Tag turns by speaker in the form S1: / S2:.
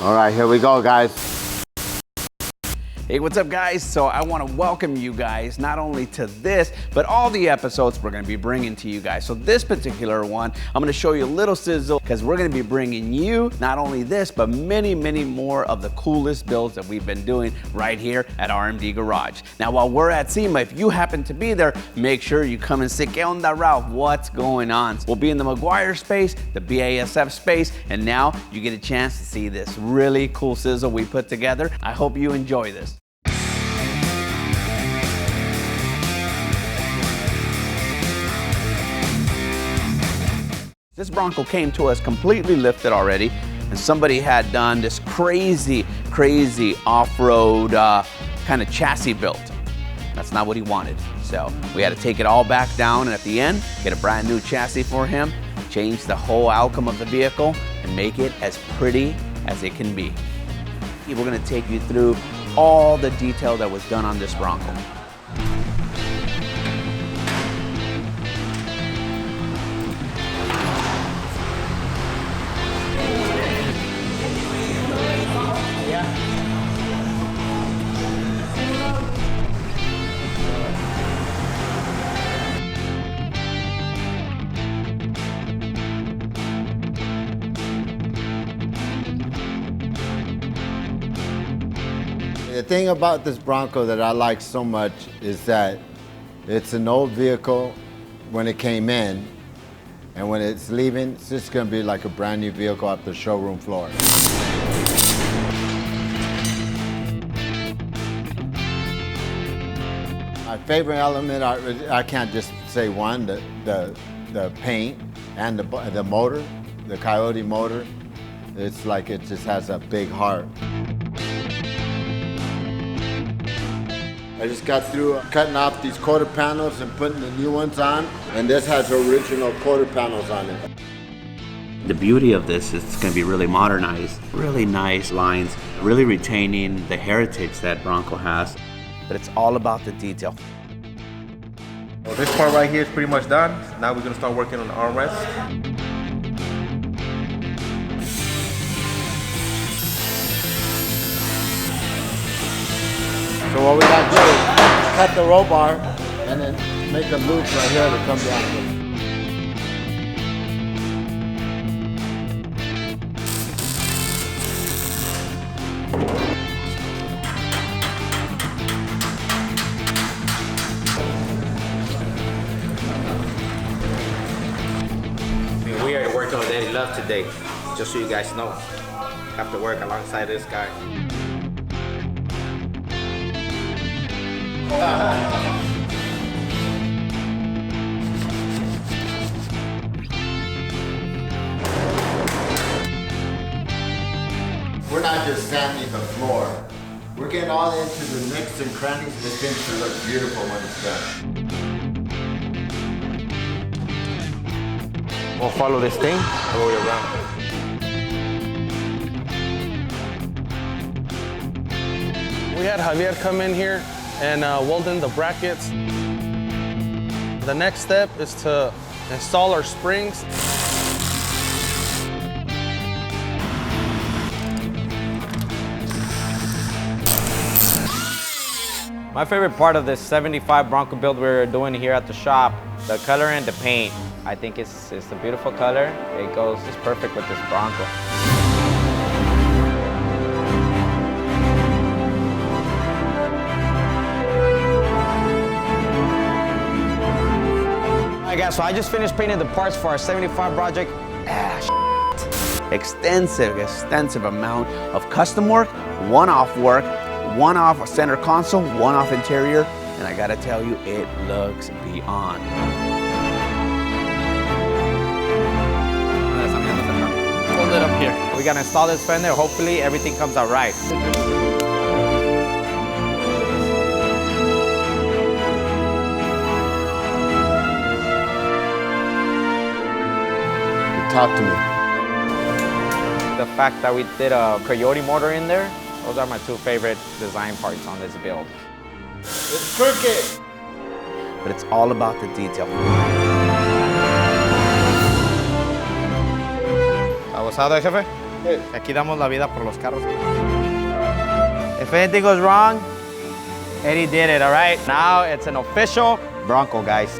S1: All right, here we go, guys.
S2: Hey, what's up, guys? So I want to welcome you guys not only to this, but all the episodes we're going to be bringing to you guys. So this particular one, I'm going to show you a little sizzle because we're going to be bringing you not only this, but many, many more of the coolest builds that we've been doing right here at RMD Garage. Now, while we're at SEMA, if you happen to be there, make sure you come and say, "¿Qué onda, Ralph? What's going on?" We'll be in the McGuire space, the BASF space, and now you get a chance to see this really cool sizzle we put together. I hope you enjoy this. This Bronco came to us completely lifted already, and somebody had done this crazy off-road kind of chassis build. That's not what he wanted. So we had to take it all back down, and at the end, get a brand new chassis for him, change the whole outcome of the vehicle, and make it as pretty as it can be. We're gonna take you through all the detail that was done on this Bronco.
S1: The thing about this Bronco that I like so much is that it's an old vehicle when it came in, and when it's leaving, it's just gonna be like a brand new vehicle off the showroom floor. My favorite element, I can't just say one, the paint and the motor, the Coyote motor. It's like it just has a big heart. I just got through cutting off these quarter panels and putting the new ones on, and this has original quarter panels on it.
S2: The beauty of this is it's going to be really modernized, really nice lines, really retaining the heritage that Bronco has, but it's all about the detail.
S3: Well, this part right here is pretty much done. Now we're going to start working on the armrest.
S1: So what we got to do is cut the roll bar and then make a loop right here to come down.
S4: We are working on Daddy Love today, just so you guys know. Have to work alongside this guy.
S1: We're not just sanding the floor. We're getting all into the nicks and crannies. This thing should look beautiful when it's done.
S4: We'll follow this thing all the way around.
S5: We had Javier come in here and weld in the brackets. The next step is to install our springs.
S6: My favorite part of this 75 Bronco build we're doing here at the shop, the color and the paint. I think it's a beautiful color. It goes just perfect with this Bronco. Alright guys, so I just finished painting the parts for our 75 project.
S2: Extensive amount of custom work, one-off center console, one-off interior, and I gotta tell you, it looks beyond.
S5: Hold it up here.
S6: We're gonna install this fender. Hopefully everything comes out right.
S1: Talk to me.
S6: The fact that we did a Coyote motor in there, those are my two favorite design parts on this build.
S1: It's crooked.
S2: But it's all about the detail.
S4: ¿Abusado, jefe?
S6: Aquí damos la vida por los carros. If anything goes wrong, Eddie did it, all right? Now it's an official Bronco, guys.